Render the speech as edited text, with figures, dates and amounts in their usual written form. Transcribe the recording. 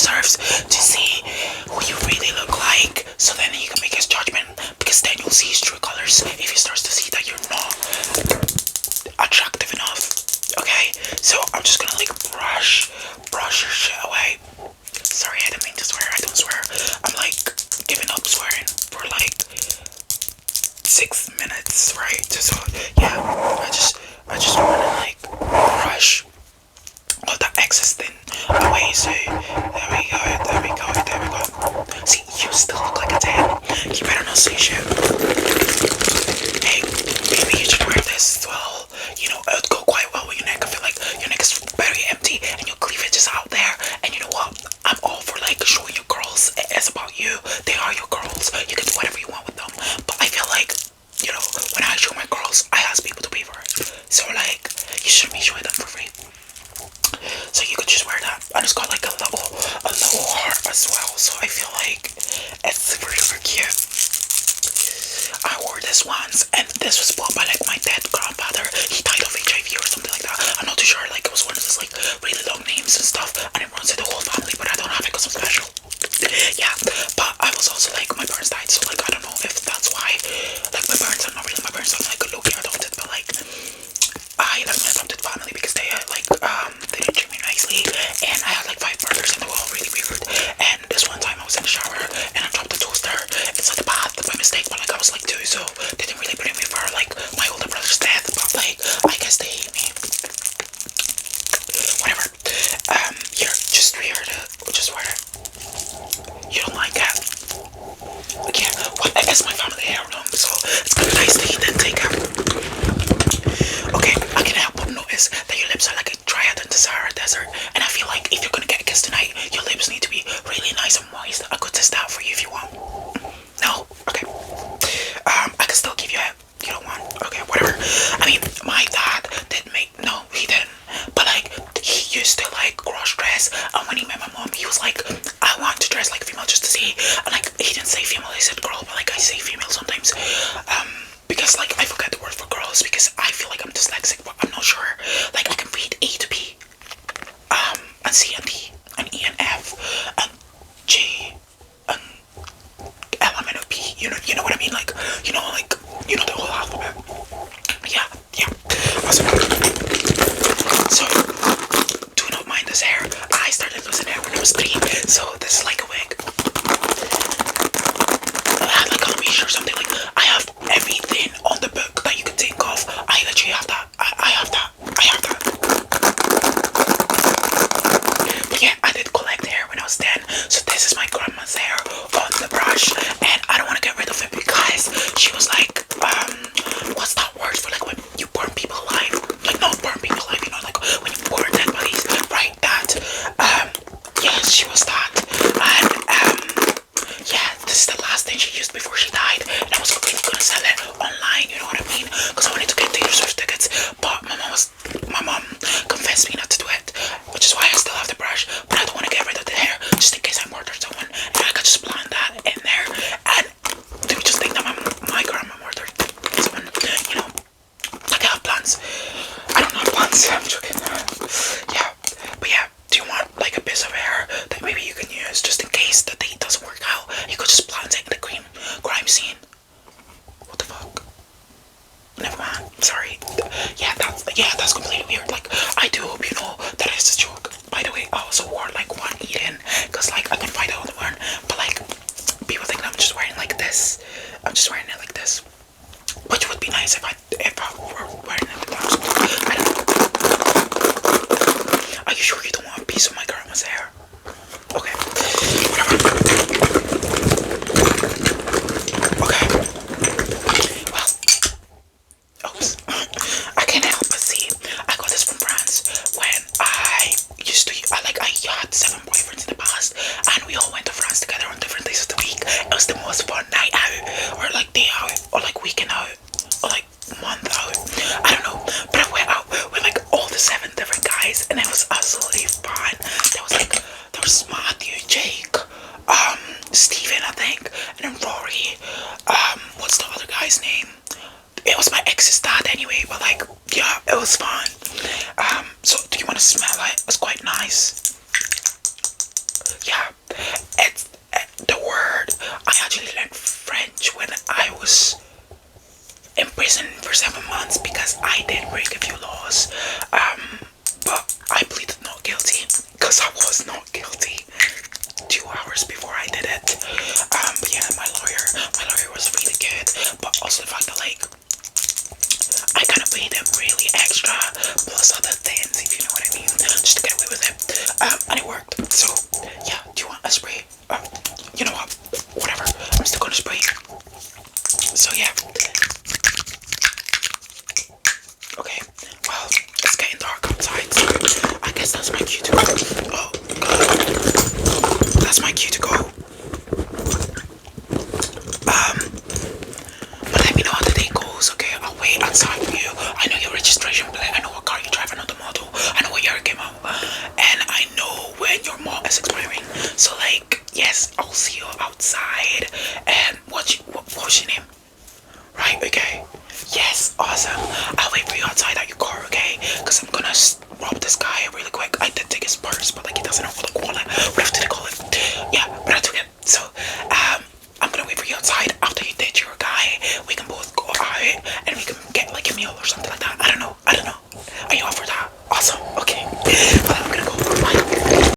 deserves to see who you really look like, so then you can make his judgment, because then you'll see his true colors if he starts to see that you're not attractive enough. Okay, so I'm just gonna like brush your shit away. Sorry, I didn't mean to swear. I don't swear. I'm like giving up swearing for like 6 minutes, right? So yeah, I just wanna like brush all that excess thing away. So there we go, there we go, there we go. See, you still look like a 10. You better not say shit. Hey, maybe you should wear this as well. You know, it would go quite well with your neck. I feel like your neck is very empty and your cleavage is out there. And you know what? I'm all for like showing your girls it's about you. They are your girls. You can do whatever you want with them. But I feel like, you know, when I show my girls, I ask people to pay for it. So like, you shouldn't be showing them for free. So you could just wear that, and it's got like a little heart as well. So I feel like it's super cute. I wore this once, and this was bought by like my dead grandfather. He died of HIV or something like that. I'm not too sure. Like it was one of those like really long names and stuff, and it runs in the whole family. But I don't have it because I'm special. Yeah, but I was also like my parents died, so like I don't know if that's why. Like my parents are not really my parents. I'm like low-key adopted, but like I like my adopted family because they like they didn't treat me nicely, and I had like 5 brothers and they were all really weird. And this one time I was in the shower and I dropped the toaster inside the bath by mistake, but like I was like 2, so they didn't really blame me for like my older brother's death. But like I guess they hate me. Whatever. Here, just wear it. You don't like it? Yeah. Well, it's my family heirloom, so it's kind of nice that you didn't take it. Okay, I can help but notice that your lips are like a dry than the Sahara Desert, and I feel like if you're gonna get a kiss tonight, your lips need to be really nice and moist. I could test that for you if you want. No? Okay. I can still give you it. You don't want? Okay, whatever. I mean, my dad did make, no, he didn't, but like, he used to like cross dress, and when he met my mom, he was like, I want to dress like a female just to see, and like, he didn't say female, he said girl, but like, I say female sometimes, because like, I forget the word for girls, because I feel like I'm dyslexic, but I'm not sure. Like, I can read A to B, and C and D, and E and F, and G, and L and N P, you know what I mean, like, you know the whole alphabet. Yeah, awesome. So, do not mind this hair. I started losing hair when I was 3, so this is like a wig. I had like alopecia or something. Like, I have everything on the book that you could think of. I literally have that. I have that. But yeah, I did collect hair when I was 10, so this is my grandma's hair on the brush, and I don't want to get rid of it because she was like, what's that word for like when you burn people alive? Like, not burn people alive, you know, like when you burn dead bodies, right? That, yes, she was that, and yeah, this is the last thing she used before she died, and I was really gonna sell it online, you know what I mean? Because I wanted to get Taylor Swift tickets, but my mom convinced me not to do it, which is why I still have the brush, but I don't want to get rid of the hair, just in case I murdered someone, and I could just blend that in there, and do we just think that my grandma murdered someone, you know? Like, I have plans. I don't have plans, I'm joking. Yeah, but yeah, do you want like a piece of hair that maybe you can use just in case the date doesn't work out? You could just plant it in the crime scene. What the fuck? Never mind. Sorry. Yeah, that's completely weird. Like, I do hope you know that it's a joke. By the way, I also wore like one earring because like I can find out the one, but like people think I'm just wearing like this. I'm just wearing it like this, which would be nice if I were wearing it like that. I don't know. Are you sure you don't want a piece of my grandma's hair? Okay. Whatever. Okay. Well. Oops. I can't help but see. I got this from France when I had 7 boyfriends in the past, and we all went to France together on different days of the week. It was the most fun night out, or like day out, or like weekend out, or like month out. I don't know, but I went out with like all the 7 different guys, and it was absolutely fun. There was Matthew, Jake, Steven, I think, and then Rory. What's the other guy's name? It was my ex's dad anyway, but like, yeah, it was fun. So do you want to smell it? It's quite nice. Yeah, was in prison for 7 months because I did break a few laws. But I pleaded not guilty because I was not guilty 2 hours before I did it. But yeah, my lawyer was really good, but also the fact that like I kind of paid him really extra plus other things, if you know what I mean, just to get away with it. And it worked. So yeah, do you want a spray? You know what? Whatever. I'm still gonna spray. So yeah. Okay. Well, it's getting dark outside, so I guess that's my cue to go. Oh god. That's my cue to go. But let me know how the day goes, okay? I'll wait outside for you. I know your registration plate, I know what car you drive, I know the model, I know what year it came out, and I know when your mall is expiring. So like, yes, I'll see you outside. And what's your name? Right, okay. Yes, awesome. I'll wait for you outside at your car, okay? Because I'm gonna rob this guy really quick. I did take his purse, but like he doesn't know what to call it. What do they call it? Yeah, but I took it. So, I'm gonna wait for you outside. After you date your guy, we can both go out and we can get like a meal or something like that. I don't know. Are you up for that?